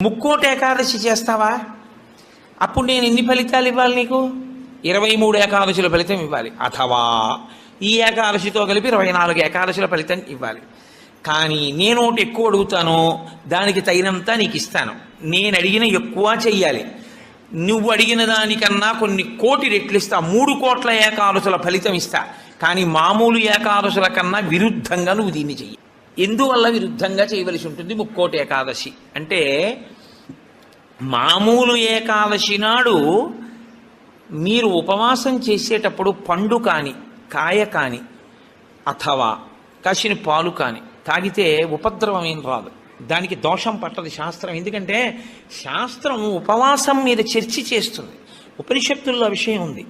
ముక్కోటి ఏకాదశి చేస్తావా? అప్పుడు నేను ఎన్ని ఫలితాలు ఇవ్వాలి నీకు? 23 ఏకాదశుల ఫలితం ఇవ్వాలి. అథవా ఈ ఏకాదశితో కలిపి 24 ఏకాదశుల ఫలితం ఇవ్వాలి. కానీ నేను ఒకటి ఎక్కువ అడుగుతాను, దానికి తగినంత నీకు ఇస్తాను. నేను అడిగిన ఎక్కువ చెయ్యాలి. నువ్వు అడిగిన దానికన్నా కొన్ని కోటి రెట్లు ఇస్తా. 3 కోట్ల ఏకాదశుల ఫలితం ఇస్తా. కానీ మామూలు ఏకాదశుల కన్నా విరుద్ధంగా నువ్వు దీన్ని చెయ్యి. ఎందువల్ల విరుద్ధంగా చేయవలసి ఉంటుంది ముక్కోటి ఏకాదశి అంటే, మామూలు ఏకాదశి నాడు మీరు ఉపవాసం చేసేటప్పుడు పండు కాని, కాయ కాని, అథవా కాసిన పాలు కాని తాగితే ఉపద్రవం ఏం రాదు, దానికి దోషం పట్టదు శాస్త్రం. ఎందుకంటే శాస్త్రం ఉపవాసం మీద చర్చ చేస్తుంది. ఉపనిషత్తుల్లో విషయం ఉంది.